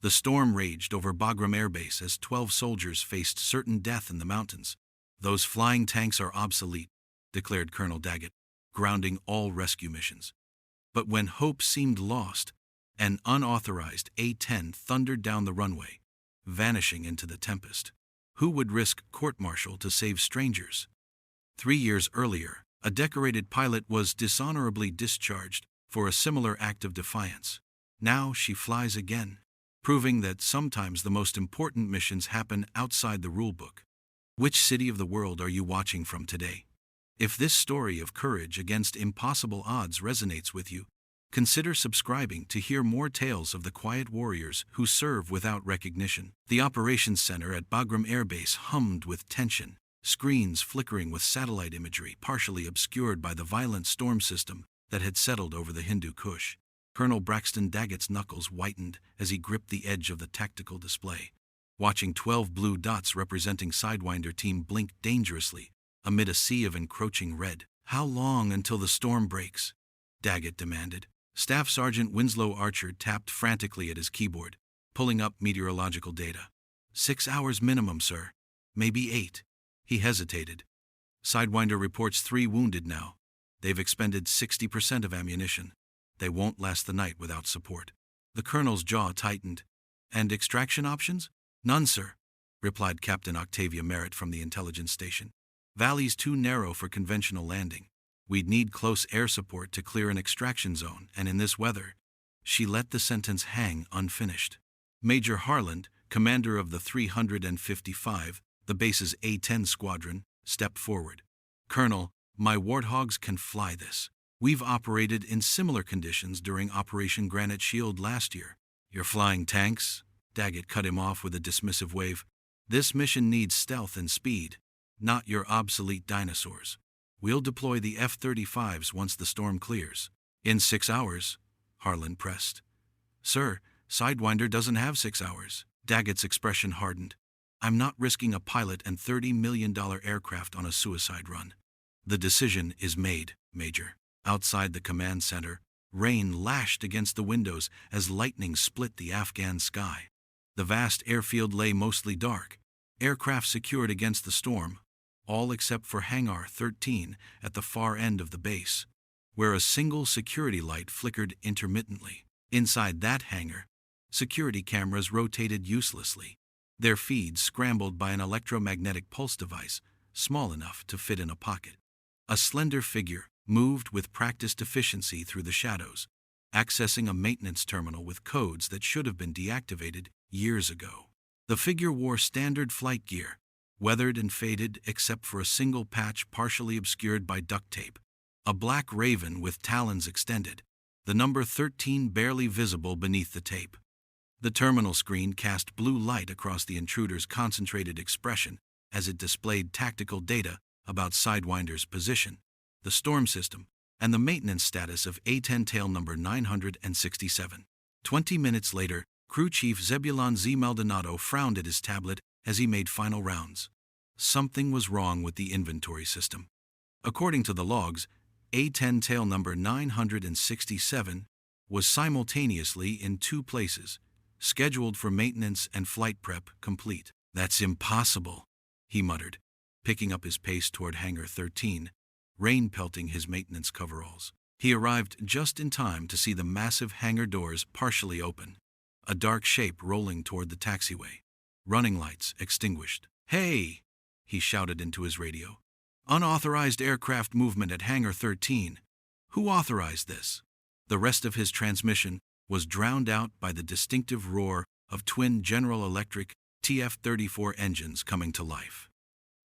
The storm raged over Bagram Air Base as 12 soldiers faced certain death in the mountains. "Those flying tanks are obsolete," declared Colonel Daggett, grounding all rescue missions. But when hope seemed lost, an unauthorized A-10 thundered down the runway, vanishing into the tempest. Who would risk court-martial to save strangers? 3 years earlier, a decorated pilot was dishonorably discharged for a similar act of defiance. Now she flies again, proving that sometimes the most important missions happen outside the rulebook. Which city of the world are you watching from today? If this story of courage against impossible odds resonates with you, consider subscribing to hear more tales of the quiet warriors who serve without recognition. The operations center at Bagram Air Base hummed with tension, screens flickering with satellite imagery partially obscured by the violent storm system that had settled over the Hindu Kush. Colonel Braxton Daggett's knuckles whitened as he gripped the edge of the tactical display, watching 12 blue dots representing Sidewinder Team blink dangerously amid a sea of encroaching red. "How long until the storm breaks?" Daggett demanded. Staff Sergeant Winslow Archer tapped frantically at his keyboard, pulling up meteorological data. 6 hours minimum, sir. Maybe 8. He hesitated. Sidewinder reports 3 wounded now. They've expended 60% of ammunition. They won't last the night without support. The colonel's jaw tightened. "And extraction options?" "None, sir," replied Captain Octavia Merritt from the intelligence station. "Valley's too narrow for conventional landing. We'd need close air support to clear an extraction zone, and in this weather." She let the sentence hang unfinished. Major Harland, commander of the 355, the base's A-10 squadron, stepped forward. "Colonel, my Warthogs can fly this. We've operated in similar conditions during Operation Granite Shield last year." "Your flying tanks?" Daggett cut him off with a dismissive wave. "This mission needs stealth and speed, not your obsolete dinosaurs. We'll deploy the F-35s once the storm clears." "In 6 hours?" Harlan pressed. "Sir, Sidewinder doesn't have 6 hours." Daggett's expression hardened. "I'm not risking a pilot and $30 million aircraft on a suicide run." "The decision is made, Major." Outside the command center, rain lashed against the windows as lightning split the Afghan sky. The vast airfield lay mostly dark, aircraft secured against the storm, all except for Hangar 13 at the far end of the base, where a single security light flickered intermittently. Inside that hangar, security cameras rotated uselessly, their feeds scrambled by an electromagnetic pulse device small enough to fit in a pocket. A slender figure moved with practiced efficiency through the shadows, accessing a maintenance terminal with codes that should have been deactivated years ago. The figure wore standard flight gear, weathered and faded except for a single patch partially obscured by duct tape. A black raven with talons extended, the number 13 barely visible beneath the tape. The terminal screen cast blue light across the intruder's concentrated expression as it displayed tactical data about Sidewinder's position, the storm system, and the maintenance status of A-10 tail number 967. 20 minutes later, Crew Chief Zebulon Z. Maldonado frowned at his tablet as he made final rounds. Something was wrong with the inventory system. According to the logs, A-10 tail number 967 was simultaneously in 2 places, scheduled for maintenance and flight prep complete. "That's impossible," he muttered, picking up his pace toward Hangar 13, rain pelting his maintenance coveralls. He arrived just in time to see the massive hangar doors partially open, a dark shape rolling toward the taxiway, running lights extinguished. "Hey!" he shouted into his radio. "Unauthorized aircraft movement at Hangar 13. Who authorized this?" The rest of his transmission was drowned out by the distinctive roar of twin General Electric TF-34 engines coming to life.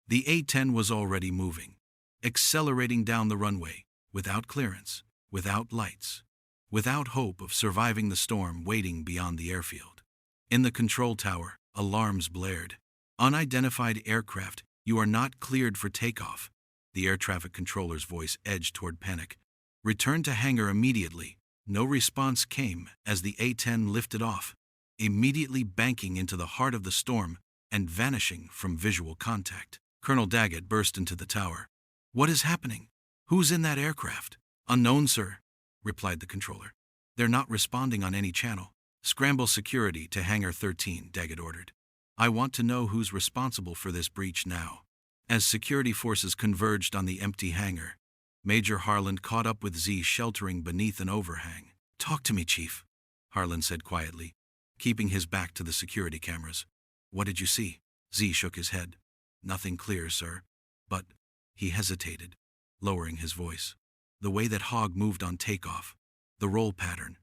The A-10 was already moving, accelerating down the runway, without clearance, without lights, without hope of surviving the storm waiting beyond the airfield. In the control tower, alarms blared. "Unidentified aircraft, you are not cleared for takeoff." The air traffic controller's voice edged toward panic. "Return to hangar immediately." No response came as the A-10 lifted off, immediately banking into the heart of the storm and vanishing from visual contact. Colonel Daggett burst into the tower. "What is happening? Who's in that aircraft?" "Unknown, sir," replied the controller. "They're not responding on any channel." Scramble security to Hangar 13, Daggett ordered. I want to know who's responsible for this breach now. As security forces converged on the empty hangar, Major Harland caught up with Z sheltering beneath an overhang. Talk to me, Chief, Harland said quietly, keeping his back to the security cameras. What did you see? Z shook his head. Nothing clear, sir. But, he hesitated, lowering his voice. The way that Hogg moved on takeoff, the roll pattern,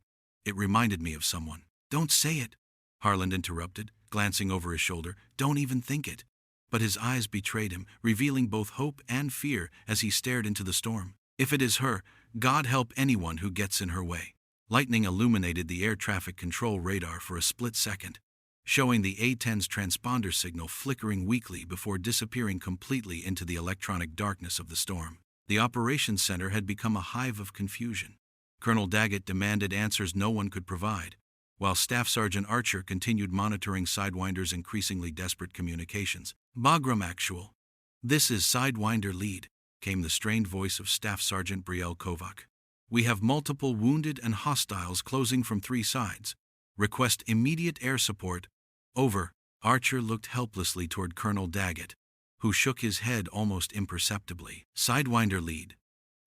it reminded me of someone. Don't say it, Harland interrupted, glancing over his shoulder. Don't even think it. But his eyes betrayed him, revealing both hope and fear as he stared into the storm. If it is her, God help anyone who gets in her way. Lightning illuminated the air traffic control radar for a split second, showing the A-10's transponder signal flickering weakly before disappearing completely into the electronic darkness of the storm. The operations center had become a hive of confusion. Colonel Daggett demanded answers no one could provide, while Staff Sergeant Archer continued monitoring Sidewinder's increasingly desperate communications. Bagram actual. This is Sidewinder lead, came the strained voice of Staff Sergeant Brielle Kovac. We have multiple wounded and hostiles closing from 3 sides. Request immediate air support. Over. Archer looked helplessly toward Colonel Daggett, who shook his head almost imperceptibly. Sidewinder lead.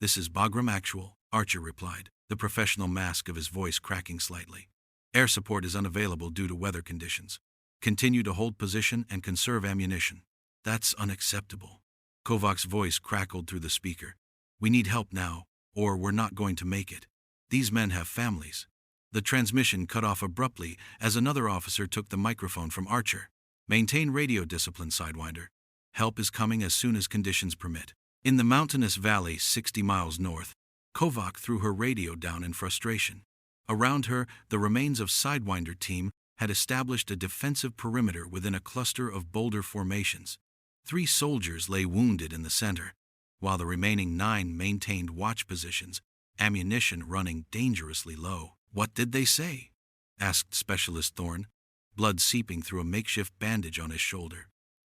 This is Bagram actual, Archer replied, the professional mask of his voice cracking slightly. Air support is unavailable due to weather conditions. Continue to hold position and conserve ammunition. That's unacceptable. Kovac's voice crackled through the speaker. We need help now, or we're not going to make it. These men have families. The transmission cut off abruptly as another officer took the microphone from Archer. Maintain radio discipline, Sidewinder. Help is coming as soon as conditions permit. In the mountainous valley 60 miles north, Kovac threw her radio down in frustration. Around her, the remains of Sidewinder team had established a defensive perimeter within a cluster of boulder formations. 3 soldiers lay wounded in the center, while the remaining 9 maintained watch positions, ammunition running dangerously low. What did they say? Asked Specialist Thorne, blood seeping through a makeshift bandage on his shoulder.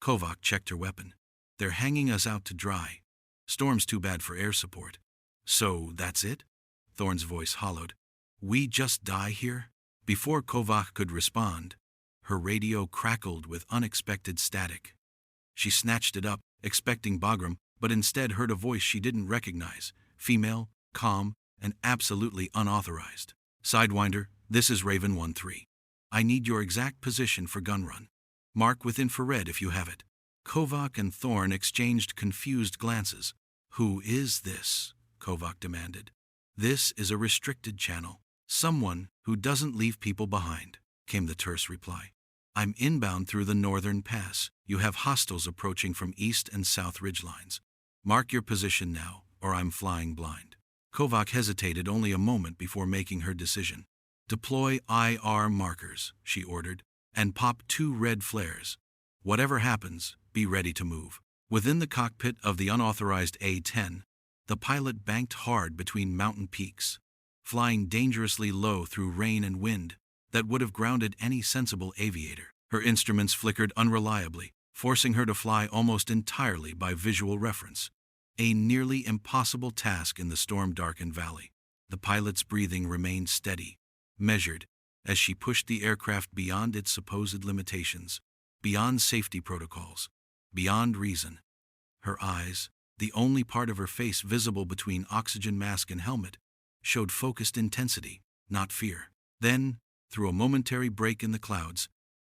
Kovac checked her weapon. They're hanging us out to dry. Storm's too bad for air support. So that's it? Thorne's voice hollowed. We just die here? Before Kovac could respond, her radio crackled with unexpected static. She snatched it up, expecting Bagram, but instead heard a voice she didn't recognize, female, calm, and absolutely unauthorized. Sidewinder, this is Raven 1-3. I need your exact position for gun run. Mark with infrared if you have it. Kovac and Thorne exchanged confused glances. Who is this? Kovac demanded. This is a restricted channel. Someone who doesn't leave people behind, came the terse reply. I'm inbound through the northern pass. You have hostiles approaching from east and south ridgelines. Mark your position now, or I'm flying blind. Kovac hesitated only a moment before making her decision. Deploy IR markers, she ordered, and pop 2 red flares. Whatever happens, be ready to move. Within the cockpit of the unauthorized A-10, the pilot banked hard between mountain peaks, flying dangerously low through rain and wind that would have grounded any sensible aviator. Her instruments flickered unreliably, forcing her to fly almost entirely by visual reference. A nearly impossible task in the storm-darkened valley. The pilot's breathing remained steady, measured, as she pushed the aircraft beyond its supposed limitations, beyond safety protocols, beyond reason. Her eyes, the only part of her face visible between oxygen mask and helmet, showed focused intensity, not fear. Then, through a momentary break in the clouds,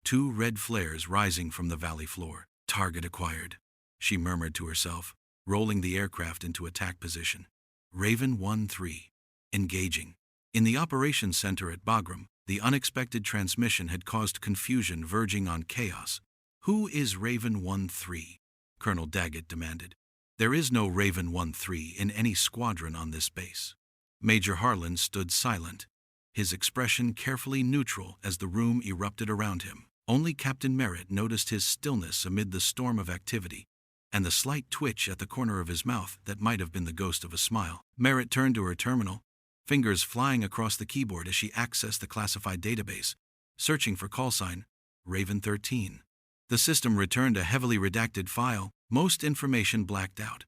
2 red flares rising from the valley floor. Target acquired, she murmured to herself, rolling the aircraft into attack position. Raven 1-3. Engaging. In the operations center at Bagram, the unexpected transmission had caused confusion verging on chaos. Who is Raven 1-3? Colonel Daggett demanded. There is no Raven 1-3 in any squadron on this base. Major Harland stood silent, his expression carefully neutral as the room erupted around him. Only Captain Merritt noticed his stillness amid the storm of activity, and the slight twitch at the corner of his mouth that might have been the ghost of a smile. Merritt turned to her terminal, fingers flying across the keyboard as she accessed the classified database, searching for call sign, Raven 13. The system returned a heavily redacted file, most information blacked out,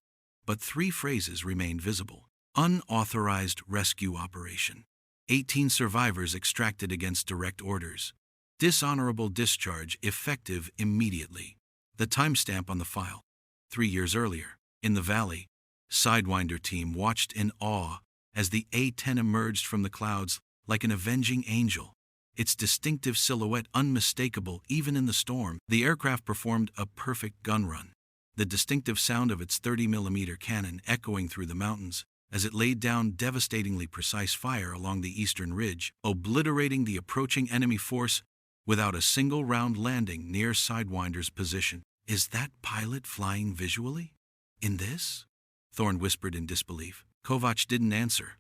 but 3 phrases remained visible. Unauthorized rescue operation. 18 survivors extracted against direct orders. Dishonorable discharge effective immediately. The timestamp on the file. 3 years earlier, in the valley, Sidewinder team watched in awe as the A-10 emerged from the clouds like an avenging angel. Its distinctive silhouette unmistakable even in the storm, the aircraft performed a perfect gun run. The distinctive sound of its 30mm cannon echoing through the mountains as it laid down devastatingly precise fire along the eastern ridge, obliterating the approaching enemy force without a single round landing near Sidewinder's position. Is that pilot flying visually? In this? Thorne whispered in disbelief. Kovac didn't answer,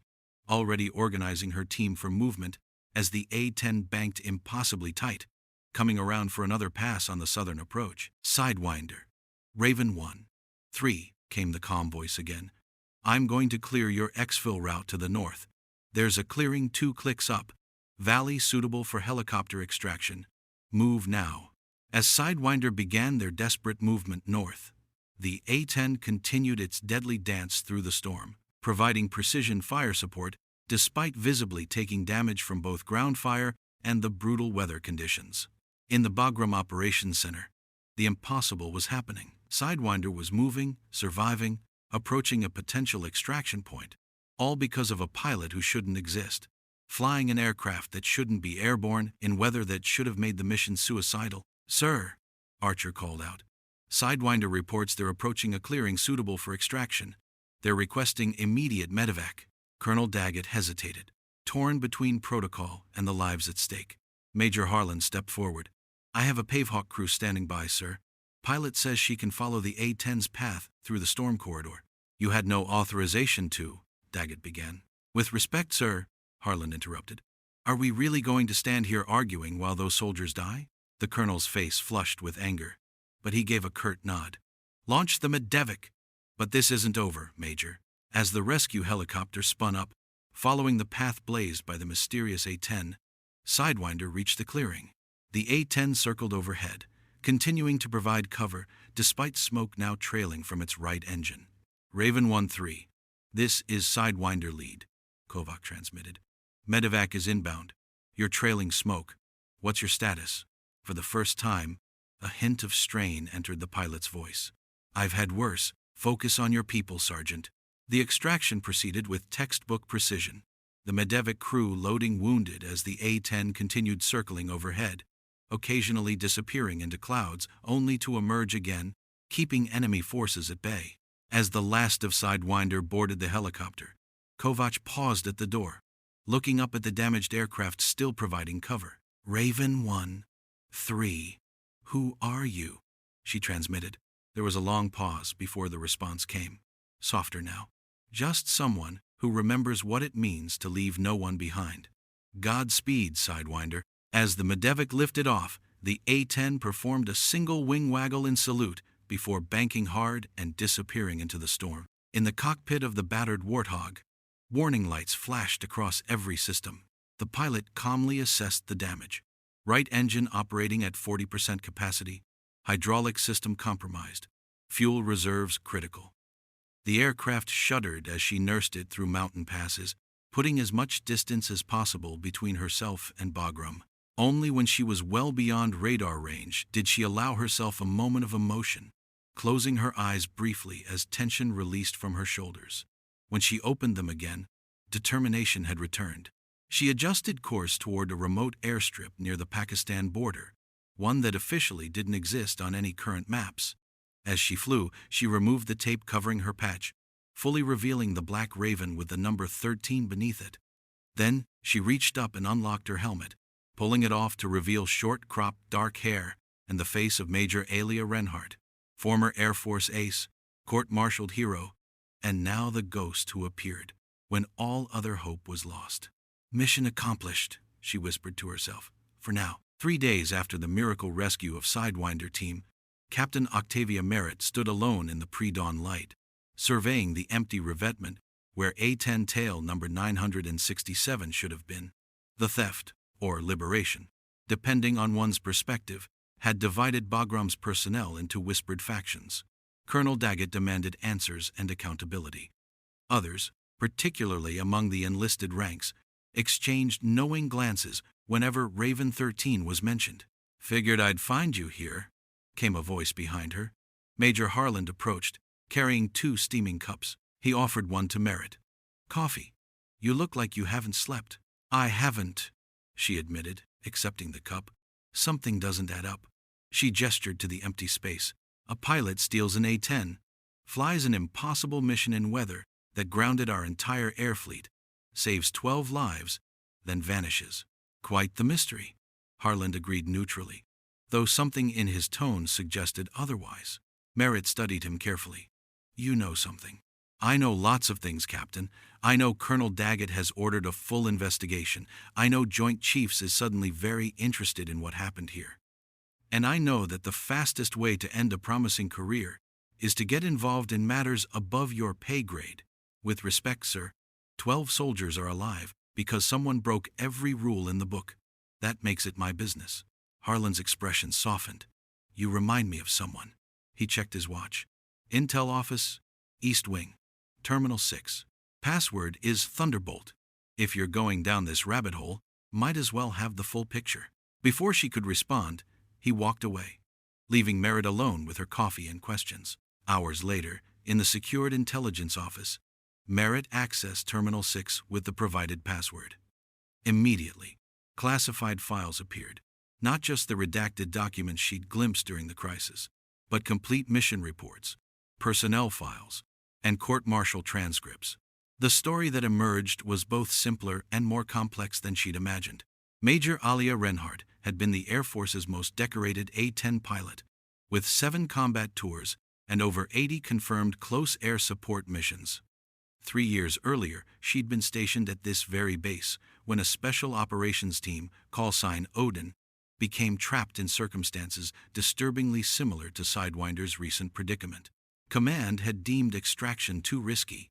already organizing her team for movement as the A-10 banked impossibly tight, coming around for another pass on the southern approach. Sidewinder. Raven 1-3, came the calm voice again. I'm going to clear your exfil route to the north. There's a clearing 2 clicks up. Valley suitable for helicopter extraction. Move now. As Sidewinder began their desperate movement north, the A-10 continued its deadly dance through the storm, providing precision fire support despite visibly taking damage from both ground fire and the brutal weather conditions. In the Bagram Operations Center, the impossible was happening. Sidewinder was moving, surviving, approaching a potential extraction point, all because of a pilot who shouldn't exist, flying an aircraft that shouldn't be airborne in weather that should have made the mission suicidal. Sir, Archer called out. Sidewinder reports they're approaching a clearing suitable for extraction. They're requesting immediate medevac. Colonel Daggett hesitated, torn between protocol and the lives at stake. Major Harlan stepped forward. I have a Pavehawk crew standing by, sir. Pilot says she can follow the A-10's path through the storm corridor. You had no authorization to, Daggett began. With respect, sir, Harlan interrupted. Are we really going to stand here arguing while those soldiers die? The colonel's face flushed with anger, but he gave a curt nod. Launch the medevac. But this isn't over, Major. As the rescue helicopter spun up, following the path blazed by the mysterious A-10, Sidewinder reached the clearing. The A-10 circled overhead, continuing to provide cover despite smoke now trailing from its right engine. Raven 1-3. This is Sidewinder lead, Kovac transmitted. Medevac is inbound. You're trailing smoke. What's your status? For the first time, a hint of strain entered the pilot's voice. I've had worse. Focus on your people, Sergeant. The extraction proceeded with textbook precision, the medevac crew loading wounded as the A-10 continued circling overhead, occasionally disappearing into clouds only to emerge again, keeping enemy forces at bay. As the last of Sidewinder boarded the helicopter, Kovac paused at the door, looking up at the damaged aircraft still providing cover. Raven 1-3. Who are you? She transmitted. There was a long pause before the response came. Softer now. Just someone who remembers what it means to leave no one behind. Godspeed, Sidewinder. As the medevac lifted off, the A-10 performed a single wing waggle in salute before banking hard and disappearing into the storm. In the cockpit of the battered Warthog, warning lights flashed across every system. The pilot calmly assessed the damage. Right engine operating at 40% capacity, hydraulic system compromised, fuel reserves critical. The aircraft shuddered as she nursed it through mountain passes, putting as much distance as possible between herself and Bagram. Only when she was well beyond radar range did she allow herself a moment of emotion, closing her eyes briefly as tension released from her shoulders. When she opened them again, determination had returned. She adjusted course toward a remote airstrip near the Pakistan border, one that officially didn't exist on any current maps. As she flew, she removed the tape covering her patch, fully revealing the black Raven with the number 13 beneath it. Then, she reached up and unlocked her helmet, pulling it off to reveal short-cropped dark hair and the face of Major Alia Reinhardt, former Air Force ace, court-martialed hero, and now the ghost who appeared when all other hope was lost. Mission accomplished, she whispered to herself. For now. 3 days after the miracle rescue of Sidewinder team, Captain Octavia Merritt stood alone in the pre-dawn light, surveying the empty revetment where A-10 tail number 967 should have been. The theft, or liberation, depending on one's perspective, had divided Bagram's personnel into whispered factions. Colonel Daggett demanded answers and accountability. Others, particularly among the enlisted ranks, exchanged knowing glances whenever Raven 13 was mentioned. "Figured I'd find you here," came a voice behind her. Major Harland approached, carrying 2 steaming cups. He offered one to Merritt. "Coffee. You look like you haven't slept." "I haven't," she admitted, accepting the cup. "Something doesn't add up." She gestured to the empty space. "A pilot steals an A-10, flies an impossible mission in weather that grounded our entire air fleet, saves 12 lives, then vanishes." "Quite the mystery," Harland agreed neutrally, though something in his tone suggested otherwise. Merritt studied him carefully. "You know something." "I know lots of things, Captain. I know Colonel Daggett has ordered a full investigation. I know Joint Chiefs is suddenly very interested in what happened here. And I know that the fastest way to end a promising career is to get involved in matters above your pay grade. With respect, sir, 12 soldiers are alive because someone broke every rule in the book. That makes it my business." Harlan's expression softened. "You remind me of someone." He checked his watch. "Intel office, East Wing, Terminal 6. Password is Thunderbolt. If you're going down this rabbit hole, might as well have the full picture." Before she could respond, he walked away, leaving Merritt alone with her coffee and questions. Hours later, in the secured intelligence office, Merritt accessed Terminal 6 with the provided password. Immediately, classified files appeared. Not just the redacted documents she'd glimpsed during the crisis, but complete mission reports, personnel files, and court-martial transcripts. The story that emerged was both simpler and more complex than she'd imagined. Major Alia Reinhardt had been the Air Force's most decorated A-10 pilot, with 7 combat tours and over 80 confirmed close air support missions. 3 years earlier, she'd been stationed at this very base when a special operations team, call sign Odin, became trapped in circumstances disturbingly similar to Sidewinder's recent predicament. Command had deemed extraction too risky.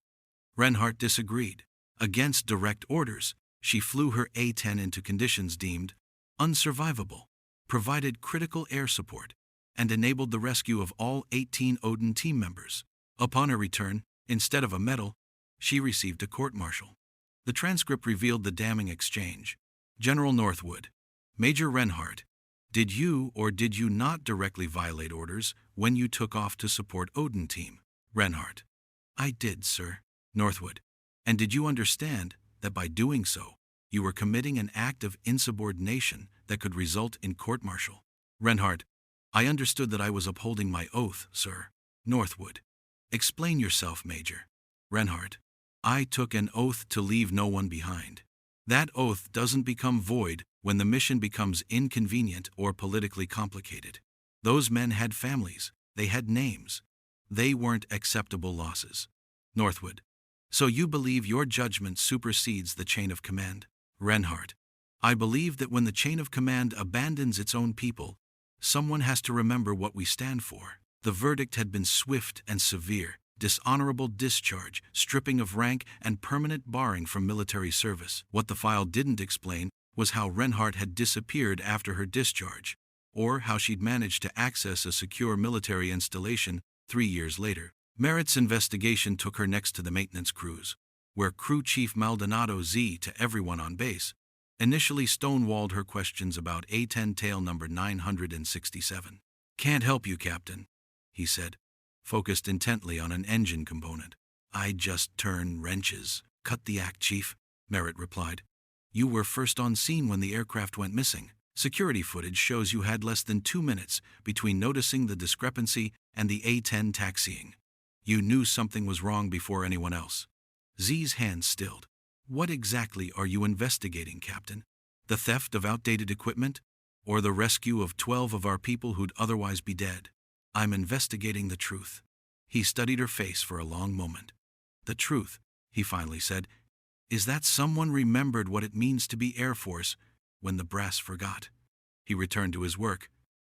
Reinhardt disagreed. Against direct orders, she flew her A-10 into conditions deemed unsurvivable, provided critical air support, and enabled the rescue of all 18 Odin team members. Upon her return, instead of a medal, she received a court-martial. The transcript revealed the damning exchange. "General Northwood, Major Reinhardt, did you or did you not directly violate orders when you took off to support Odin team?" Reinhardt: "I did, sir." Northwood: "And did you understand that by doing so, you were committing an act of insubordination that could result in court-martial?" Reinhardt: "I understood that I was upholding my oath, sir." Northwood: "Explain yourself, Major." Reinhardt: "I took an oath to leave no one behind. That oath doesn't become void when the mission becomes inconvenient or politically complicated. Those men had families, they had names. They weren't acceptable losses." Northwood: "So you believe your judgment supersedes the chain of command?" Reinhardt: "I believe that when the chain of command abandons its own people, someone has to remember what we stand for." The verdict had been swift and severe: dishonorable discharge, stripping of rank, and permanent barring from military service. What the file didn't explain was how Reinhardt had disappeared after her discharge, or how she'd managed to access a secure military installation 3 years later. Merritt's investigation took her next to the maintenance crews, where Crew Chief Maldonado Z, to everyone on base, initially stonewalled her questions about A-10 tail number 967. "Can't help you, Captain," he said, focused intently on an engine component. "I just turn wrenches." "Cut the act, Chief," Merritt replied. "You were first on scene when the aircraft went missing. Security footage shows you had less than 2 minutes between noticing the discrepancy and the A-10 taxiing. You knew something was wrong before anyone else." Z's hands stilled. "What exactly are you investigating, Captain? The theft of outdated equipment? Or the rescue of 12 of our people who'd otherwise be dead?" "I'm investigating the truth." He studied her face for a long moment. "The truth," he finally said, "is that someone remembered what it means to be Air Force when the brass forgot." He returned to his work.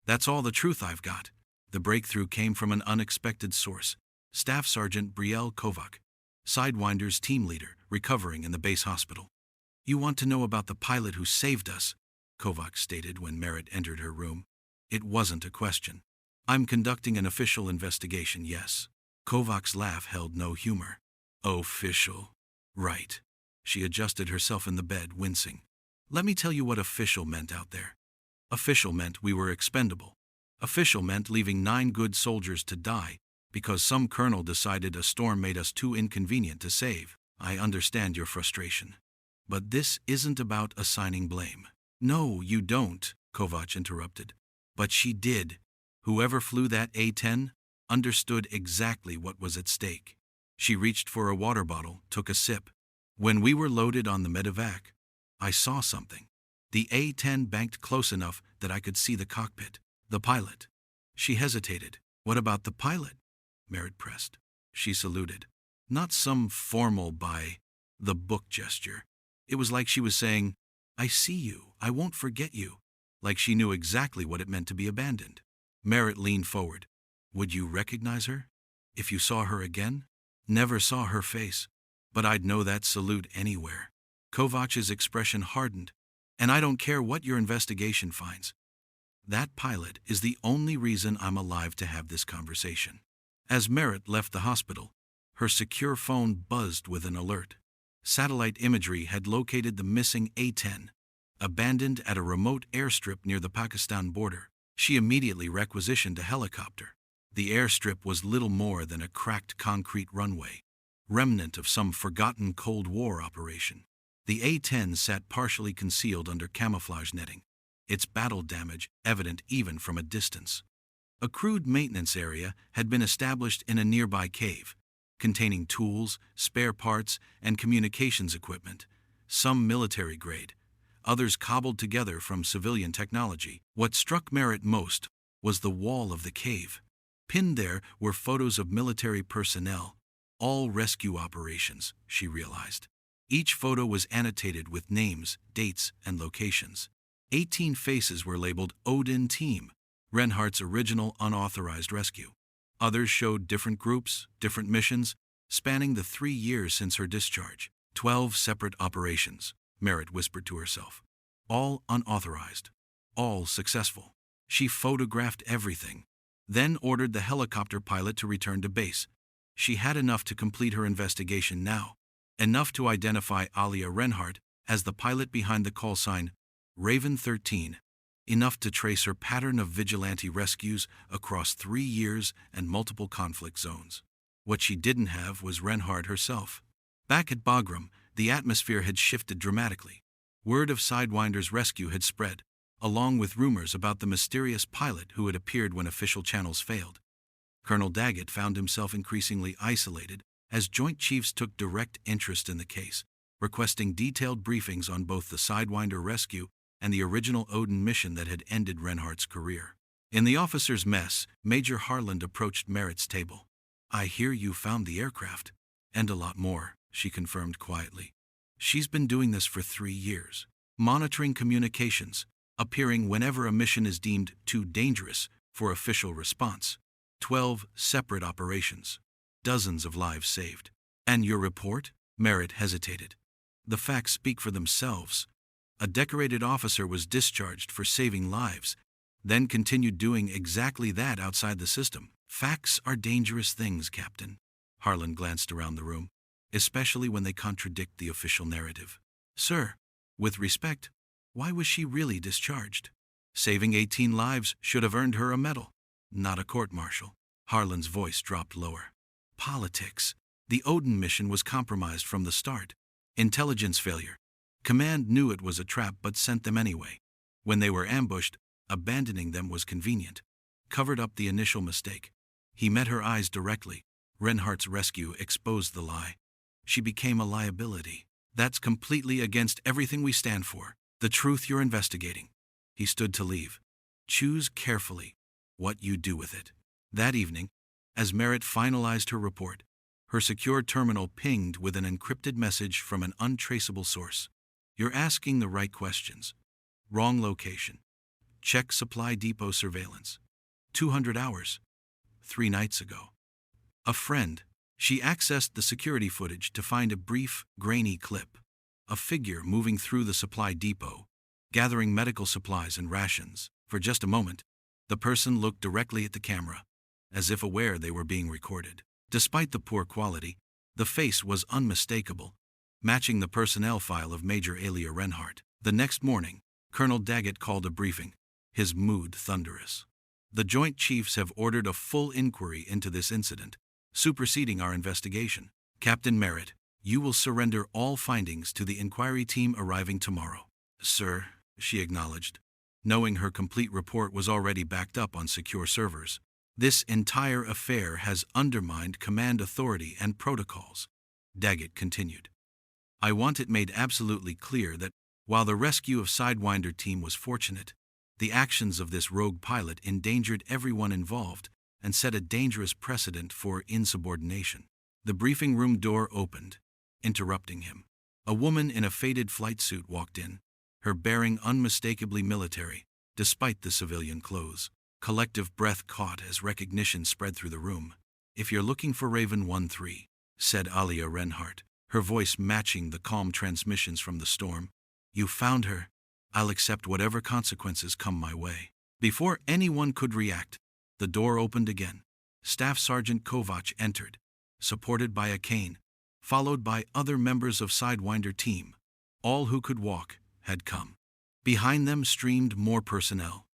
"That's all the truth I've got." The breakthrough came from an unexpected source: Staff Sergeant Brielle Kovac, Sidewinder's team leader, recovering in the base hospital. "You want to know about the pilot who saved us?" Kovac stated when Merritt entered her room. It wasn't a question. "I'm conducting an official investigation, yes." Kovac's laugh held no humor. "Official? Right." She adjusted herself in the bed, wincing. Let me tell you what official meant out there. Official meant we were expendable. Official meant leaving 9 good soldiers to die because some colonel decided a storm made us too inconvenient to save. I understand your frustration. But this isn't about assigning blame. No, you don't, Kovac interrupted. But she did. Whoever flew that A-10 understood exactly what was at stake. She reached for a water bottle, took a sip. When we were loaded on the medevac, I saw something. The A-10 banked close enough that I could see the cockpit. The pilot. She hesitated. What about the pilot? Merritt pressed. She saluted. Not some formal by the book gesture. It was like she was saying, I see you, I won't forget you. Like she knew exactly what it meant to be abandoned. Merritt leaned forward. Would you recognize her? If you saw her again? Never saw her face, but I'd know that salute anywhere. Kovac's expression hardened. And I don't care what your investigation finds. That pilot is the only reason I'm alive to have this conversation. As Merritt left the hospital, her secure phone buzzed with an alert. Satellite imagery had located the missing A-10, abandoned at a remote airstrip near the Pakistan border. She immediately requisitioned a helicopter. The airstrip was little more than a cracked concrete runway, remnant of some forgotten Cold War operation. The A-10 sat partially concealed under camouflage netting, its battle damage evident even from a distance. A crude maintenance area had been established in a nearby cave, containing tools, spare parts, and communications equipment, some military grade, others cobbled together from civilian technology. What struck Merritt most was the wall of the cave. Pinned there were photos of military personnel, all rescue operations, she realized. Each photo was annotated with names, dates, and locations. 18 faces were labeled Odin Team, Reinhardt's original unauthorized rescue. Others showed different groups, different missions, spanning the 3 years since her discharge. 12 separate operations, Merritt whispered to herself. All unauthorized. All successful. She photographed everything, then ordered the helicopter pilot to return to base. She had enough to complete her investigation now. Enough to identify Alia Reinhardt as the pilot behind the call sign Raven 13. Enough to trace her pattern of vigilante rescues across 3 years and multiple conflict zones. What she didn't have was Reinhardt herself. Back at Bagram, the atmosphere had shifted dramatically. Word of Sidewinder's rescue had spread, along with rumors about the mysterious pilot who had appeared when official channels failed. Colonel Daggett found himself increasingly isolated as Joint Chiefs took direct interest in the case, requesting detailed briefings on both the Sidewinder rescue and the original Odin mission that had ended Reinhardt's career. In the officers' mess, Major Harland approached Merritt's table. I hear you found the aircraft. And a lot more, she confirmed quietly. She's been doing this for 3 years, monitoring communications, appearing whenever a mission is deemed too dangerous for official response. 12 separate operations. Dozens of lives saved. And your report? Merritt hesitated. The facts speak for themselves. A decorated officer was discharged for saving lives, then continued doing exactly that outside the system. Facts are dangerous things, Captain. Harlan glanced around the room, especially when they contradict the official narrative. Sir, with respect, why was she really discharged? Saving 18 lives should have earned her a medal, not a court-martial. Harlan's voice dropped lower. Politics. The Odin mission was compromised from the start. Intelligence failure. Command knew it was a trap but sent them anyway. When they were ambushed, abandoning them was convenient. Covered up the initial mistake. He met her eyes directly. Reinhardt's rescue exposed the lie. She became a liability. That's completely against everything we stand for. The truth you're investigating. He stood to leave. Choose carefully what you do with it. That evening, as Merritt finalized her report, her secure terminal pinged with an encrypted message from an untraceable source. You're asking the right questions. Wrong location. Check supply depot surveillance. 200 hours. 3 nights ago. A friend. She accessed the security footage to find a brief, grainy clip. A figure moving through the supply depot, gathering medical supplies and rations. For just a moment, the person looked directly at the camera, as if aware they were being recorded. Despite the poor quality, the face was unmistakable. matching the personnel file of Major Alia Reinhardt. The next morning, Colonel Daggett called a briefing, his mood thunderous. The Joint Chiefs have ordered a full inquiry into this incident, superseding our investigation. Captain Merritt, you will surrender all findings to the inquiry team arriving tomorrow. Sir, she acknowledged, knowing her complete report was already backed up on secure servers. This entire affair has undermined command authority and protocols, Daggett continued. I want it made absolutely clear that, while the rescue of Sidewinder team was fortunate, the actions of this rogue pilot endangered everyone involved and set a dangerous precedent for insubordination. The briefing room door opened, interrupting him. A woman in a faded flight suit walked in, her bearing unmistakably military, despite the civilian clothes. Collective breath caught as recognition spread through the room. If you're looking for Raven 1-3, said Alia Reinhardt, her voice matching the calm transmissions from the storm, you found her. I'll accept whatever consequences come my way. Before anyone could react, the door opened again. Staff Sergeant Kovac entered, supported by a cane, followed by other members of Sidewinder team. All who could walk had come. Behind them streamed more personnel,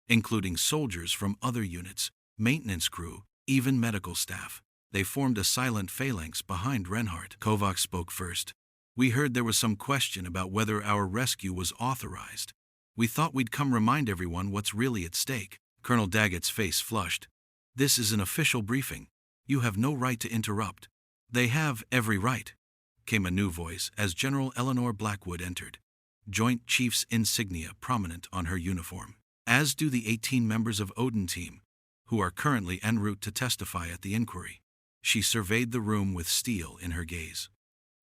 including soldiers from other units, maintenance crew, even medical staff. They formed a silent phalanx behind Reinhardt. Kovac spoke first. We heard there was some question about whether our rescue was authorized. We thought we'd come remind everyone what's really at stake. Colonel Daggett's face flushed. This is an official briefing. You have no right to interrupt. They have every right, came a new voice as General Eleanor Blackwood entered, Joint Chief's insignia prominent on her uniform, as do the 18 members of Odin team, who are currently en route to testify at the inquiry. She surveyed the room with steel in her gaze.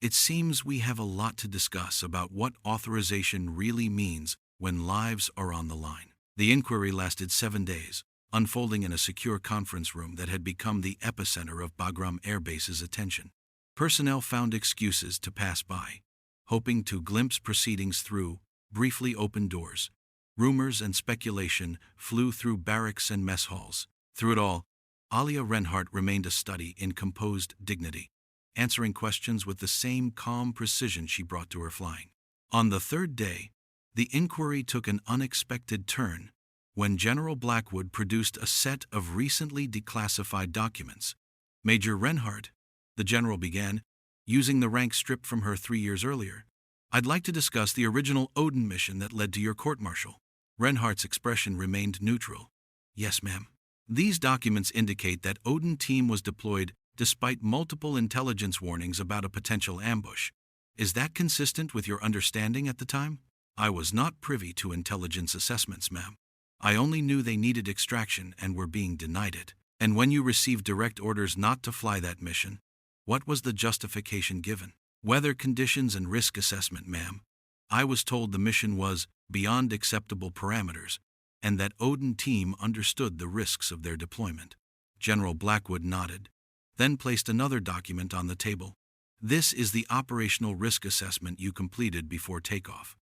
It seems we have a lot to discuss about what authorization really means when lives are on the line. The inquiry lasted 7 days, unfolding in a secure conference room that had become the epicenter of Bagram Air Base's attention. Personnel found excuses to pass by, hoping to glimpse proceedings through briefly open doors. Rumors and speculation flew through barracks and mess halls. Through it all, Alia Reinhardt remained a study in composed dignity, answering questions with the same calm precision she brought to her flying. On the third day, the inquiry took an unexpected turn when General Blackwood produced a set of recently declassified documents. Major Reinhardt, the general began, using the rank stripped from her 3 years earlier. I'd like to discuss the original Odin mission that led to your court-martial. Reinhardt's expression remained neutral. Yes, ma'am. These documents indicate that Odin team was deployed despite multiple intelligence warnings about a potential ambush. Is that consistent with your understanding at the time? I was not privy to intelligence assessments, ma'am. I only knew they needed extraction and were being denied it. And when you received direct orders not to fly that mission, what was the justification given? Weather conditions and risk assessment, ma'am. I was told the mission was beyond acceptable parameters, and that Odin team understood the risks of their deployment. General Blackwood nodded, then placed another document on the table. This is the operational risk assessment you completed before takeoff.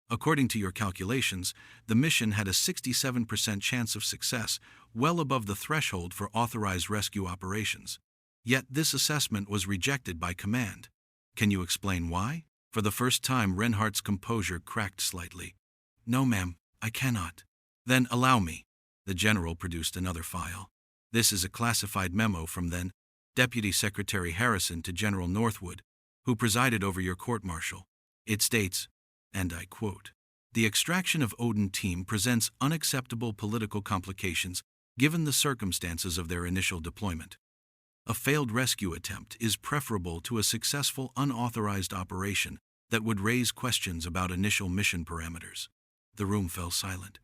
According to your calculations, the mission had a 67% chance of success, well above the threshold for authorized rescue operations. Yet this assessment was rejected by command. Can you explain why? For the first time, Reinhardt's composure cracked slightly. No, ma'am, I cannot. Then allow me. The general produced another file. This is a classified memo from then Deputy Secretary Harrison to General Northwood, who presided over your court-martial. It states, and I quote, "The extraction of Odin team presents unacceptable political complications given the circumstances of their initial deployment. A failed rescue attempt is preferable to a successful unauthorized operation that would raise questions about initial mission parameters." The room fell silent.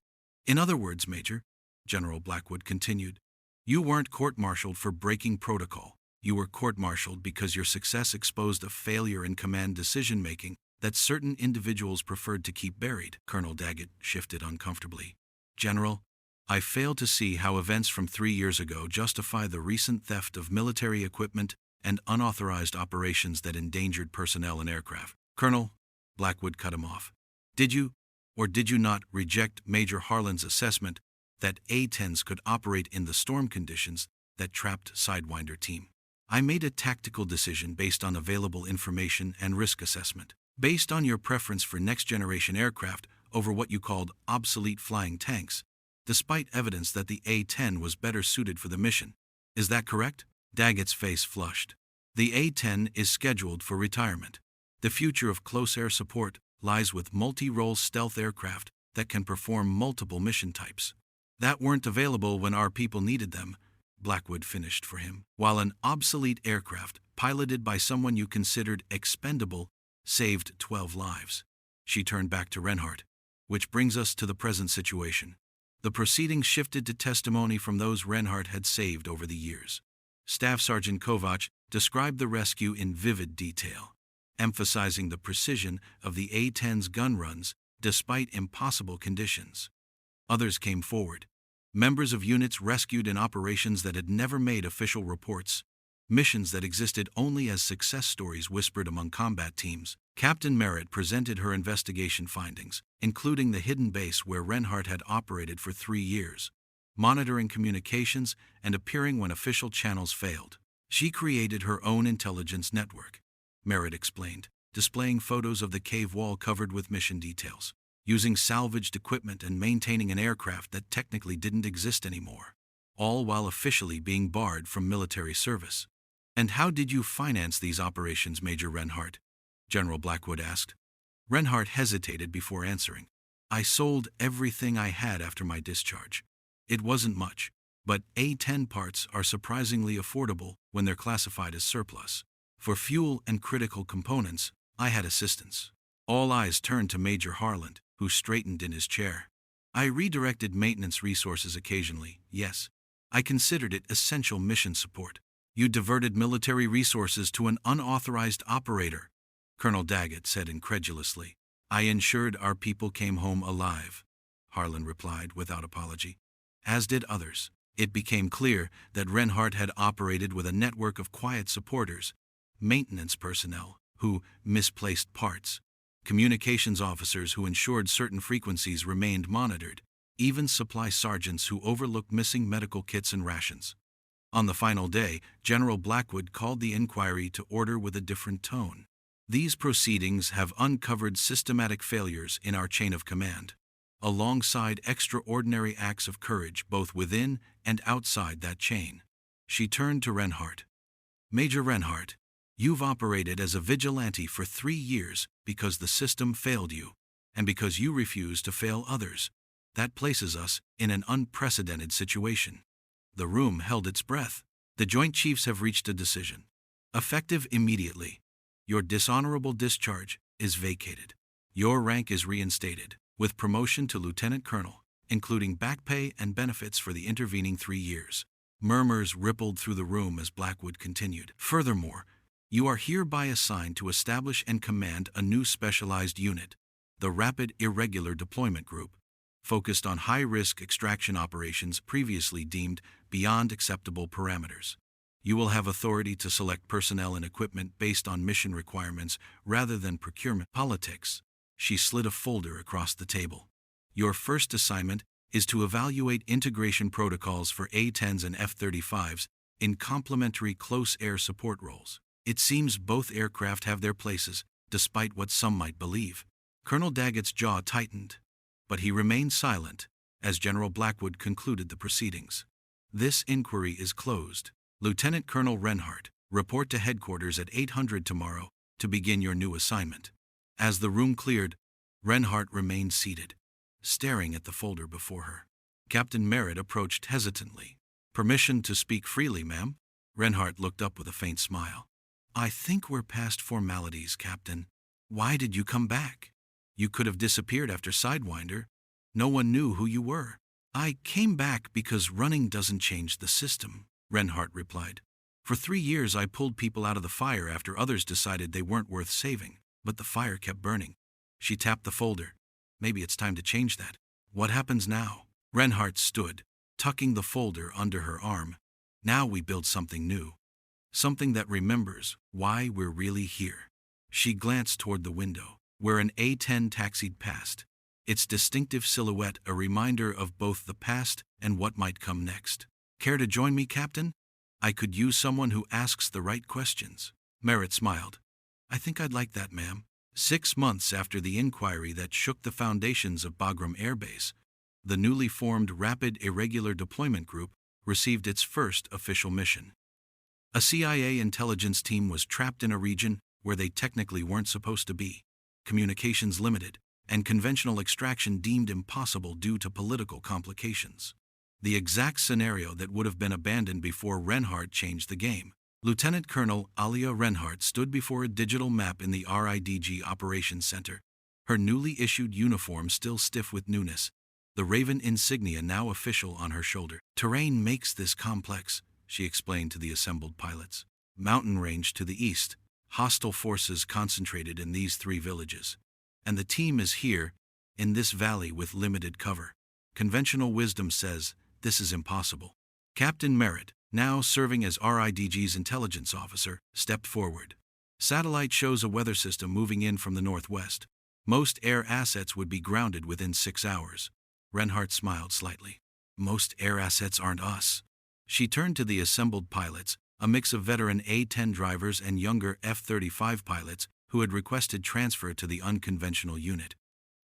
In other words, Major, General Blackwood continued, you weren't court-martialed for breaking protocol. You were court-martialed because your success exposed a failure in command decision-making that certain individuals preferred to keep buried. Colonel Daggett shifted uncomfortably. General, I fail to see how events from 3 years ago justify the recent theft of military equipment and unauthorized operations that endangered personnel and aircraft. Colonel, Blackwood cut him off. Did you, or did you not, reject Major Harlan's assessment that A-10s could operate in the storm conditions that trapped Sidewinder team? I made a tactical decision based on available information and risk assessment. Based on your preference for next-generation aircraft over what you called obsolete flying tanks, despite evidence that the A-10 was better suited for the mission. Is that correct? Daggett's face flushed. The A-10 is scheduled for retirement. The future of close air support lies with multi-role stealth aircraft that can perform multiple mission types. That weren't available when our people needed them, Blackwood finished for him, while an obsolete aircraft, piloted by someone you considered expendable, saved 12 lives. She turned back to Reinhardt. Which brings us to the present situation. The proceedings shifted to testimony from those Reinhardt had saved over the years. Staff Sergeant Kovac described the rescue in vivid detail, emphasizing the precision of the A-10's gun runs despite impossible conditions. Others came forward. Members of units rescued in operations that had never made official reports, missions that existed only as success stories whispered among combat teams. Captain Merritt presented her investigation findings, including the hidden base where Reinhardt had operated for 3 years, monitoring communications and appearing when official channels failed. She created her own intelligence network, Merritt explained, displaying photos of the cave wall covered with mission details, using salvaged equipment and maintaining an aircraft that technically didn't exist anymore, all while officially being barred from military service. And how did you finance these operations, Major Reinhardt? General Blackwood asked. Reinhardt hesitated before answering. I sold everything I had after my discharge. It wasn't much, but A-10 parts are surprisingly affordable when they're classified as surplus. For fuel and critical components, I had assistance. All eyes turned to Major Harland, who straightened in his chair. I redirected maintenance resources occasionally, yes. I considered it essential mission support. You diverted military resources to an unauthorized operator, Colonel Daggett said incredulously. I ensured our people came home alive, Harland replied without apology. As did others. It became clear that Reinhardt had operated with a network of quiet supporters, maintenance personnel who misplaced parts, communications officers who ensured certain frequencies remained monitored, even supply sergeants who overlooked missing medical kits and rations. On the final day, General Blackwood called the inquiry to order with a different tone. These proceedings have uncovered systematic failures in our chain of command, alongside extraordinary acts of courage both within and outside that chain. She turned to Reinhardt. Major Reinhardt, you've operated as a vigilante for 3 years because the system failed you, and because you refuse to fail others. That places us in an unprecedented situation. The room held its breath. The Joint Chiefs have reached a decision. Effective immediately. Your dishonorable discharge is vacated. Your rank is reinstated, with promotion to Lieutenant Colonel, including back pay and benefits for the intervening 3 years. Murmurs rippled through the room as Blackwood continued. Furthermore, you are hereby assigned to establish and command a new specialized unit, the Rapid Irregular Deployment Group, focused on high-risk extraction operations previously deemed beyond acceptable parameters. You will have authority to select personnel and equipment based on mission requirements rather than procurement politics. She slid a folder across the table. Your first assignment is to evaluate integration protocols for A-10s and F-35s in complementary close air support roles. It seems both aircraft have their places, despite what some might believe. Colonel Daggett's jaw tightened, but he remained silent as General Blackwood concluded the proceedings. This inquiry is closed. Lieutenant Colonel Reinhardt, report to headquarters at 800 tomorrow to begin your new assignment. As the room cleared, Reinhardt remained seated, staring at the folder before her. Captain Merritt approached hesitantly. Permission to speak freely, ma'am? Reinhardt looked up with a faint smile. I think we're past formalities, Captain. Why did you come back? You could have disappeared after Sidewinder. No one knew who you were. I came back because running doesn't change the system, Reinhardt replied. For 3 years I pulled people out of the fire after others decided they weren't worth saving, but the fire kept burning. She tapped the folder. Maybe it's time to change that. What happens now? Reinhardt stood, tucking the folder under her arm. Now we build something new. Something that remembers why we're really here. She glanced toward the window, where an A-10 taxied past, its distinctive silhouette a reminder of both the past and what might come next. Care to join me, Captain? I could use someone who asks the right questions. Merritt smiled. I think I'd like that, ma'am. 6 months after the inquiry that shook the foundations of Bagram Air Base, the newly formed Rapid Irregular Deployment Group received its first official mission. A CIA intelligence team was trapped in a region where they technically weren't supposed to be, communications limited, and conventional extraction deemed impossible due to political complications. The exact scenario that would have been abandoned before Reinhardt changed the game. Lieutenant Colonel Alia Reinhardt stood before a digital map in the RIDG Operations Center, her newly issued uniform still stiff with newness, the Raven insignia now official on her shoulder. Terrain makes this complex, she explained to the assembled pilots. Mountain range to the east, hostile forces concentrated in these 3 villages. And the team is here, in this valley with limited cover. Conventional wisdom says this is impossible. Captain Merritt, now serving as RIDG's intelligence officer, stepped forward. Satellite shows a weather system moving in from the northwest. Most air assets would be grounded within 6 hours. Reinhardt smiled slightly. Most air assets aren't us. She turned to the assembled pilots, a mix of veteran A-10 drivers and younger F-35 pilots who had requested transfer to the unconventional unit.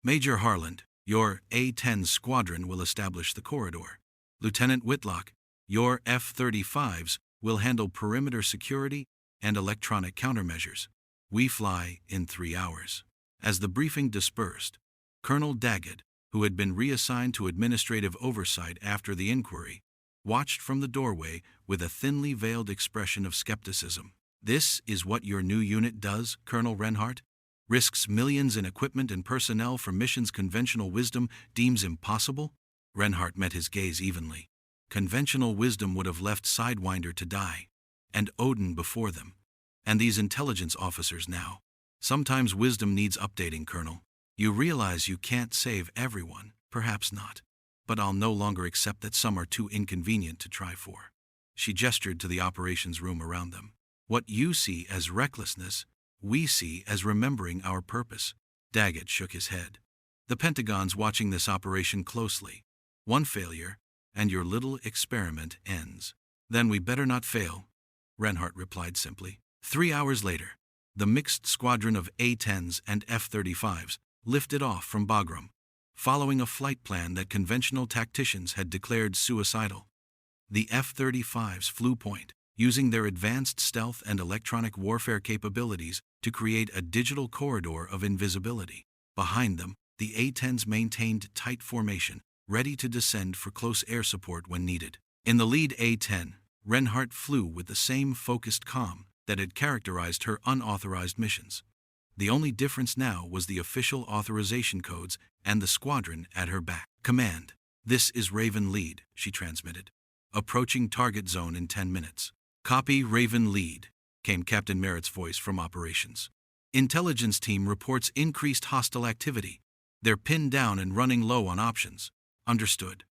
Major Harland, your A-10 squadron will establish the corridor. Lieutenant Whitlock, your F-35s will handle perimeter security and electronic countermeasures. We fly in 3 hours. As the briefing dispersed, Colonel Daggett, who had been reassigned to administrative oversight after the inquiry, watched from the doorway with a thinly veiled expression of skepticism. This is what your new unit does, Colonel Reinhardt? Risks millions in equipment and personnel for missions conventional wisdom deems impossible? Reinhardt met his gaze evenly. Conventional wisdom would have left Sidewinder to die, and Odin before them, and these intelligence officers now. Sometimes wisdom needs updating, Colonel. You realize you can't save everyone, perhaps not, but I'll no longer accept that some are too inconvenient to try for. She gestured to the operations room around them. What you see as recklessness, we see as remembering our purpose. Daggett shook his head. The Pentagon's watching this operation closely. One failure, and your little experiment ends. Then we better not fail, Reinhardt replied simply. 3 hours later, the mixed squadron of A-10s and F-35s lifted off from Bagram, following a flight plan that conventional tacticians had declared suicidal. The F-35s flew point, using their advanced stealth and electronic warfare capabilities to create a digital corridor of invisibility. Behind them, the A-10s maintained tight formation, ready to descend for close air support when needed. In the lead A-10, Reinhardt flew with the same focused calm that had characterized her unauthorized missions. The only difference now was the official authorization codes and the squadron at her back. Command, this is Raven Lead, she transmitted. Approaching target zone in 10 minutes. Copy, Raven Lead, came Captain Merritt's voice from operations. Intelligence team reports increased hostile activity. They're pinned down and running low on options. Understood.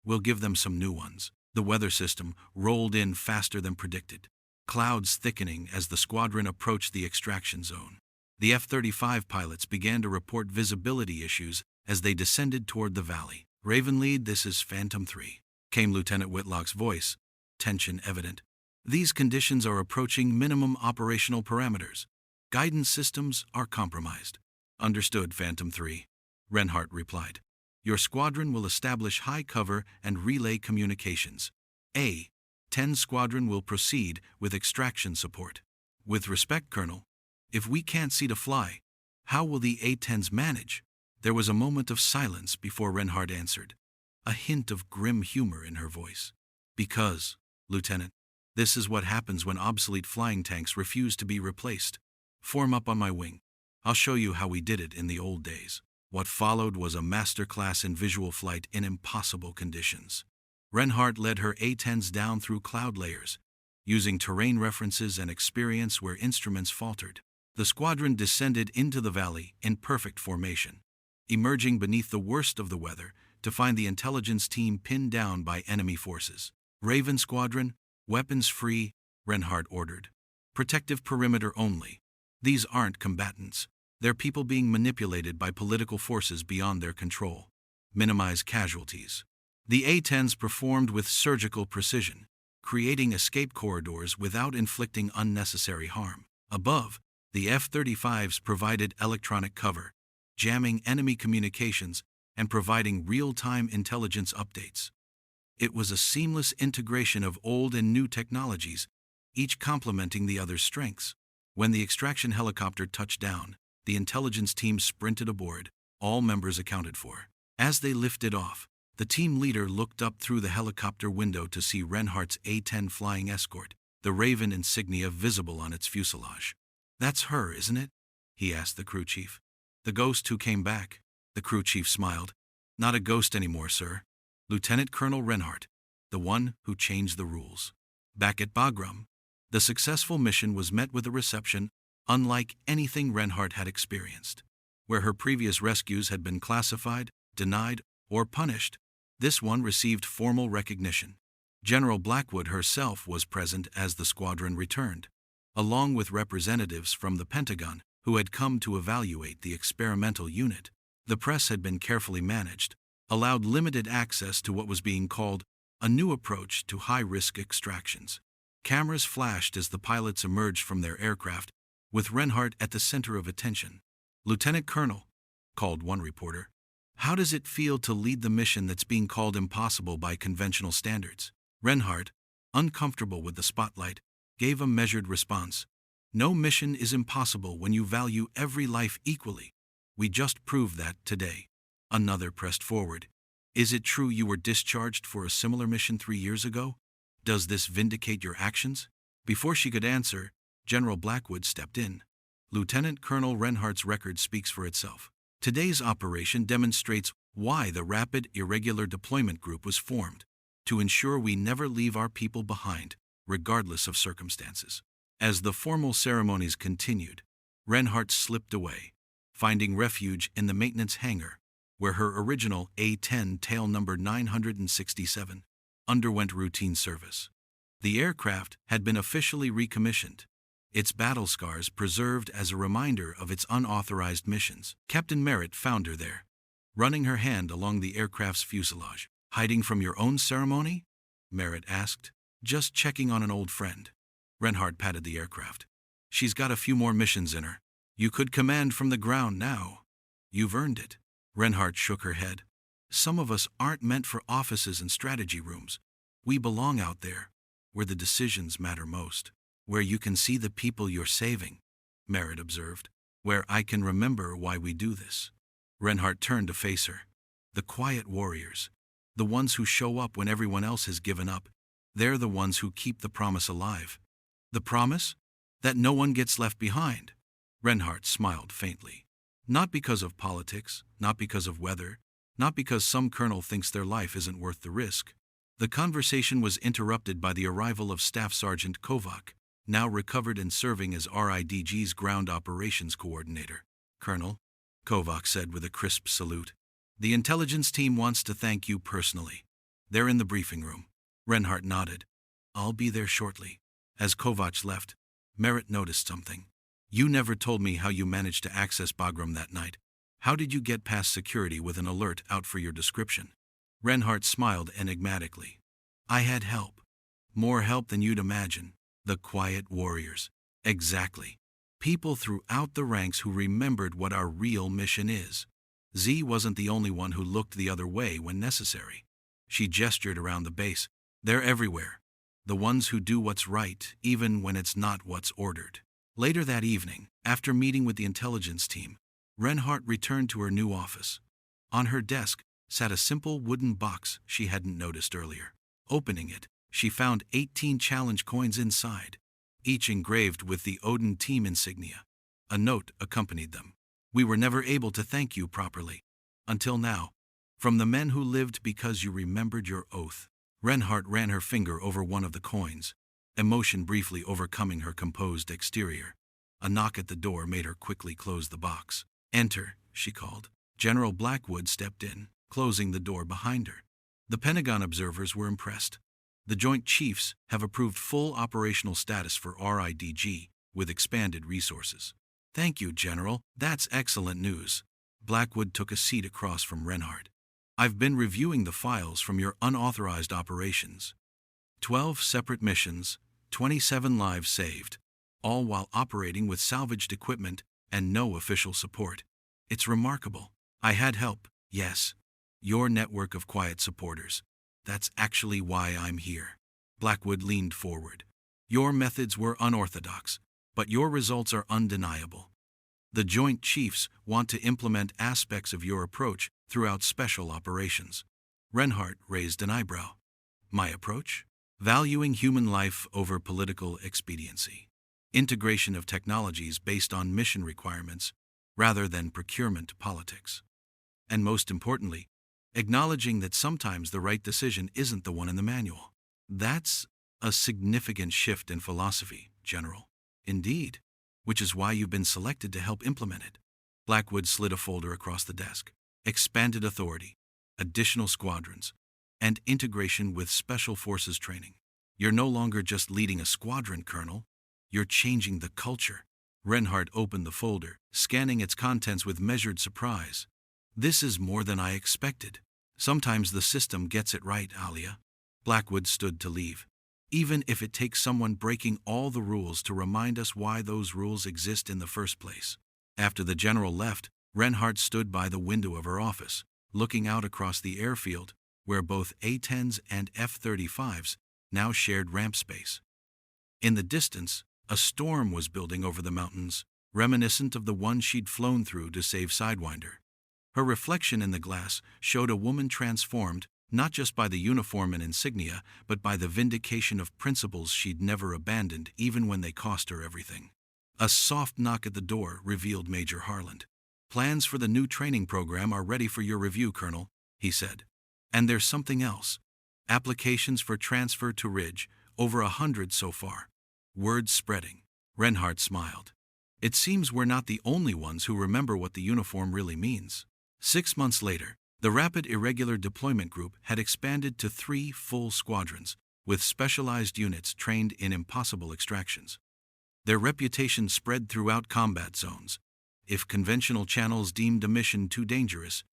We'll give them some new ones. The weather system rolled in faster than predicted, clouds thickening as the squadron approached the extraction zone. The F-35 pilots began to report visibility issues as they descended toward the valley. Raven Lead, this is Phantom 3, came Lieutenant Whitlock's voice, tension evident. These conditions are approaching minimum operational parameters. Guidance systems are compromised. Understood, Phantom 3, Reinhardt replied. Your squadron will establish high cover and relay communications. A-10 squadron will proceed with extraction support. With respect, Colonel, if we can't see to fly, how will the A-10s manage? There was a moment of silence before Reinhardt answered, a hint of grim humor in her voice. Because, Lieutenant, this is what happens when obsolete flying tanks refuse to be replaced. Form up on my wing. I'll show you how we did it in the old days. What followed was a masterclass in visual flight in impossible conditions. Reinhardt led her A-10s down through cloud layers, using terrain references and experience where instruments faltered. The squadron descended into the valley in perfect formation, emerging beneath the worst of the weather to find the intelligence team pinned down by enemy forces. Raven Squadron, weapons free, Reinhardt ordered. Protective perimeter only. These aren't combatants. They're people being manipulated by political forces beyond their control. Minimize casualties. The A-10s performed with surgical precision, creating escape corridors without inflicting unnecessary harm. Above, the F-35s provided electronic cover, jamming enemy communications and providing real-time intelligence updates. It was a seamless integration of old and new technologies, each complementing the other's strengths. When the extraction helicopter touched down, the intelligence team sprinted aboard, all members accounted for. As they lifted off, the team leader looked up through the helicopter window to see Reinhardt's A-10 flying escort, the Raven insignia visible on its fuselage. "That's her, isn't it?" he asked the crew chief. "The ghost who came back." The crew chief smiled. "Not a ghost anymore, sir. Lieutenant Colonel Reinhardt, the one who changed the rules." Back at Bagram, the successful mission was met with a reception unlike anything Reinhardt had experienced. Where her previous rescues had been classified, denied, or punished, this one received formal recognition. General Blackwood herself was present as the squadron returned, along with representatives from the Pentagon who had come to evaluate the experimental unit. The press had been carefully managed, allowed limited access to what was being called a new approach to high-risk extractions. Cameras flashed as the pilots emerged from their aircraft, with Reinhardt at the center of attention. "Lieutenant Colonel," called one reporter, "how does it feel to lead the mission that's being called impossible by conventional standards?" Reinhardt, uncomfortable with the spotlight, gave a measured response. "No mission is impossible when you value every life equally. We just proved that today." Another pressed forward. "Is it true you were discharged for a similar mission 3 years ago? Does this vindicate your actions?" Before she could answer, General Blackwood stepped in. "Lieutenant Colonel Reinhardt's record speaks for itself. Today's operation demonstrates why the Rapid Irregular Deployment Group was formed, to ensure we never leave our people behind, regardless of circumstances." As the formal ceremonies continued, Reinhardt slipped away, finding refuge in the maintenance hangar, where her original A-10 tail number 967 underwent routine service. The aircraft had been officially recommissioned, its battle scars preserved as a reminder of its unauthorized missions. Captain Merritt found her there, running her hand along the aircraft's fuselage. "Hiding from your own ceremony?" Merritt asked. "Just checking on an old friend." Reinhardt patted the aircraft. "She's got a few more missions in her. You could command from the ground now. You've earned it." Reinhardt shook her head. "Some of us aren't meant for offices and strategy rooms. We belong out there, where the decisions matter most. Where you can see the people you're saving," Merritt observed. "Where I can remember why we do this." Reinhardt turned to face her. "The quiet warriors. The ones who show up when everyone else has given up. They're the ones who keep the promise alive." "The promise? That no one gets left behind?" Reinhardt smiled faintly. "Not because of politics, not because of weather, not because some colonel thinks their life isn't worth the risk." The conversation was interrupted by the arrival of Staff Sergeant Kovac, now recovered and serving as RIDG's ground operations coordinator. "Colonel," Kovac said with a crisp salute, "the intelligence team wants to thank you personally. They're in the briefing room." Reinhardt nodded. "I'll be there shortly." As Kovac left, Merritt noticed something. "You never told me how you managed to access Bagram that night. How did you get past security with an alert out for your description?" Reinhardt smiled enigmatically. "I had help. More help than you'd imagine. The quiet warriors." "Exactly. People throughout the ranks who remembered what our real mission is. Z wasn't the only one who looked the other way when necessary." She gestured around the base. "They're everywhere. The ones who do what's right, even when it's not what's ordered." Later that evening, after meeting with the intelligence team, Reinhardt returned to her new office. On her desk sat a simple wooden box she hadn't noticed earlier. Opening it, she found 18 challenge coins inside, each engraved with the Odin team insignia. A note accompanied them. "We were never able to thank you properly. Until now. From the men who lived because you remembered your oath." Reinhardt ran her finger over one of the coins, emotion briefly overcoming her composed exterior. A knock at the door made her quickly close the box. "Enter," she called. General Blackwood stepped in, closing the door behind her. The Pentagon observers were impressed. The Joint Chiefs have approved full operational status for RIDG, with expanded resources. "Thank you, General. That's excellent news." Blackwood took a seat across from Reinhardt. "I've been reviewing the files from your unauthorized operations. 12 separate missions, 27 lives saved, all while operating with salvaged equipment and no official support. It's remarkable. I had help, yes. Your network of quiet supporters. That's actually why I'm here. Blackwood leaned forward. Your methods were unorthodox, but your results are undeniable. The Joint Chiefs want to implement aspects of your approach throughout special operations. Reinhardt raised an eyebrow. My approach? Valuing human life over political expediency. Integration of technologies based on mission requirements rather than procurement politics. And most importantly, acknowledging that sometimes the right decision isn't the one in the manual. That's a significant shift in philosophy, General. Indeed. Which is why you've been selected to help implement it. Blackwood slid a folder across the desk. Expanded authority, additional squadrons, and integration with Special Forces training. You're no longer just leading a squadron, Colonel. You're changing the culture. Reinhardt opened the folder, scanning its contents with measured surprise. This is more than I expected. Sometimes the system gets it right, Alia. Blackwood stood to leave. Even if it takes someone breaking all the rules to remind us why those rules exist in the first place. After the general left, Reinhardt stood by the window of her office, looking out across the airfield, where both A-10s and F-35s now shared ramp space. In the distance, a storm was building over the mountains, reminiscent of the one she'd flown through to save Sidewinder. Her reflection in the glass showed a woman transformed, not just by the uniform and insignia, but by the vindication of principles she'd never abandoned even when they cost her everything. A soft knock at the door revealed Major Harland. Plans for the new training program are ready for your review, Colonel, he said. And there's something else. Applications for transfer to Ridge, over 100 so far. Word spreading. Reinhardt smiled. It seems we're not the only ones who remember what the uniform really means. 6 months later, the Rapid Irregular Deployment Group had expanded to 3 full squadrons, with specialized units trained in impossible extractions. Their reputation spread throughout combat zones. If conventional channels deemed a mission too dangerous,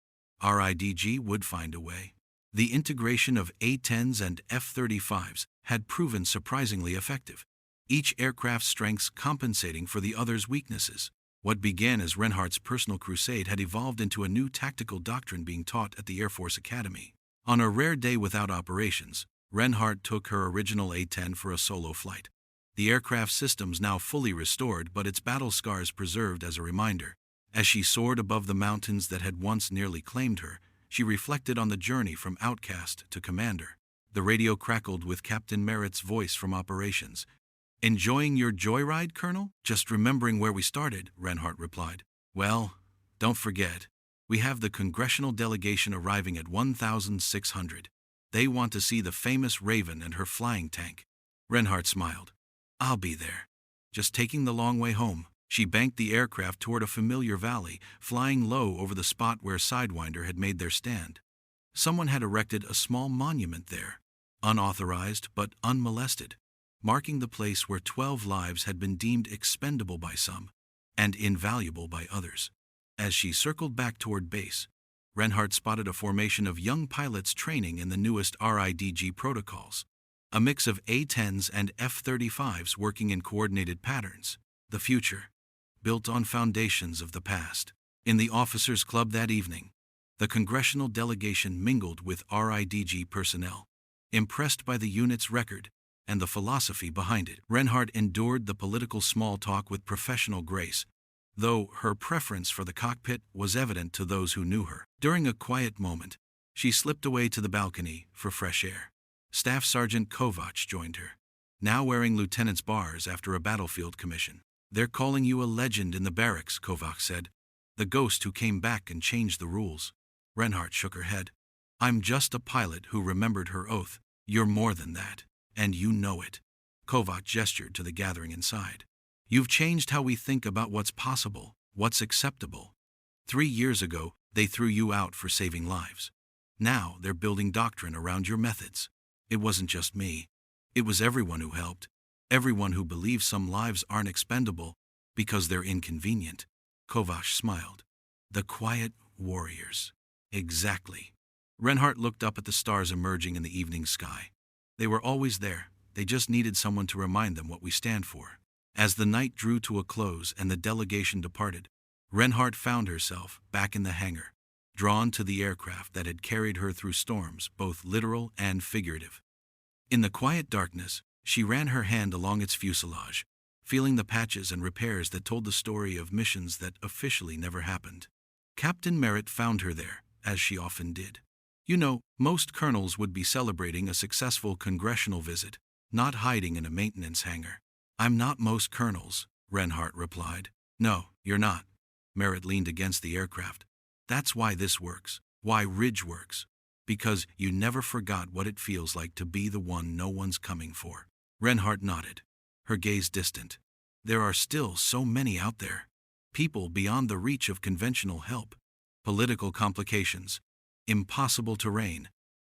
RIDG would find a way. The integration of A-10s and F-35s had proven surprisingly effective, each aircraft's strengths compensating for the other's weaknesses. What began as Reinhardt's personal crusade had evolved into a new tactical doctrine being taught at the Air Force Academy. On a rare day without operations, Reinhardt took her original A-10 for a solo flight. The aircraft systems now fully restored, but its battle scars preserved as a reminder. As she soared above the mountains that had once nearly claimed her, she reflected on the journey from outcast to commander. The radio crackled with Captain Merritt's voice from operations. Enjoying your joyride, Colonel? Just remembering where we started, Reinhardt replied. Well, don't forget, we have the congressional delegation arriving at 1,600. They want to see the famous Raven and her flying tank. Reinhardt smiled. I'll be there. Just taking the long way home. She banked the aircraft toward a familiar valley, flying low over the spot where Sidewinder had made their stand. Someone had erected a small monument there, unauthorized but unmolested, marking the place where 12 lives had been deemed expendable by some and invaluable by others. As she circled back toward base, Reinhardt spotted a formation of young pilots training in the newest RIDG protocols, a mix of A-10s and F-35s working in coordinated patterns. The future, built on foundations of the past. In the officers' club that evening, the congressional delegation mingled with RIDG personnel, impressed by the unit's record and the philosophy behind it. Reinhardt endured the political small talk with professional grace, though her preference for the cockpit was evident to those who knew her. During a quiet moment, she slipped away to the balcony for fresh air. Staff Sergeant Kovac joined her, now wearing lieutenant's bars after a battlefield commission. They're calling you a legend in the barracks, Kovac said. The ghost who came back and changed the rules. Reinhardt shook her head. I'm just a pilot who remembered her oath. You're more than that, and you know it. Kovac gestured to the gathering inside. You've changed how we think about what's possible, what's acceptable. 3 years ago, they threw you out for saving lives. Now they're building doctrine around your methods. It wasn't just me. It was everyone who helped. Everyone who believes some lives aren't expendable because they're inconvenient. Kovac smiled. The quiet warriors. Exactly. Reinhardt looked up at the stars emerging in the evening sky. They were always there, they just needed someone to remind them what we stand for. As the night drew to a close and the delegation departed, Reinhardt found herself back in the hangar, drawn to the aircraft that had carried her through storms, both literal and figurative. In the quiet darkness, she ran her hand along its fuselage, feeling the patches and repairs that told the story of missions that officially never happened. Captain Merritt found her there, as she often did. You know, most colonels would be celebrating a successful congressional visit, not hiding in a maintenance hangar. I'm not most colonels, Reinhardt replied. No, you're not. Merritt leaned against the aircraft. That's why this works, why Ridge works. Because you never forgot what it feels like to be the one no one's coming for. Reinhardt nodded, her gaze distant. There are still so many out there. People beyond the reach of conventional help. Political complications, impossible terrain,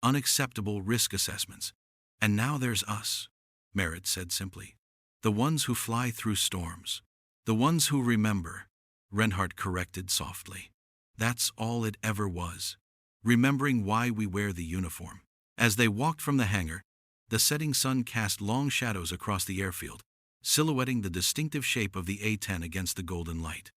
unacceptable risk assessments. And now there's us, Merritt said simply. The ones who fly through storms. The ones who remember, Reinhardt corrected softly. That's all it ever was. Remembering why we wear the uniform. As they walked from the hangar, the setting sun cast long shadows across the airfield, silhouetting the distinctive shape of the A-10 against the golden light.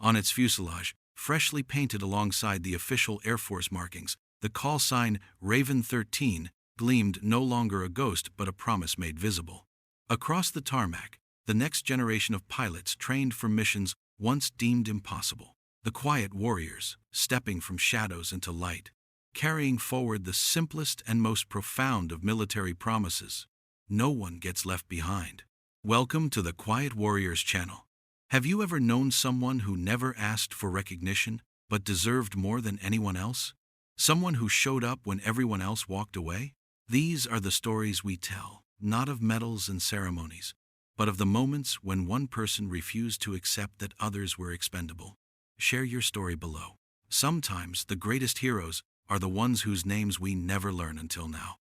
On its fuselage, freshly painted alongside the official Air Force markings, the call sign Raven 13 gleamed, no longer a ghost but a promise made visible. Across the tarmac, the next generation of pilots trained for missions once deemed impossible. The quiet warriors, stepping from shadows into light, carrying forward the simplest and most profound of military promises. No one gets left behind. Welcome to the Quiet Warriors channel. Have you ever known someone who never asked for recognition, but deserved more than anyone else? Someone who showed up when everyone else walked away? These are the stories we tell, not of medals and ceremonies, but of the moments when one person refused to accept that others were expendable. Share your story below. Sometimes the greatest heroes are the ones whose names we never learn until now.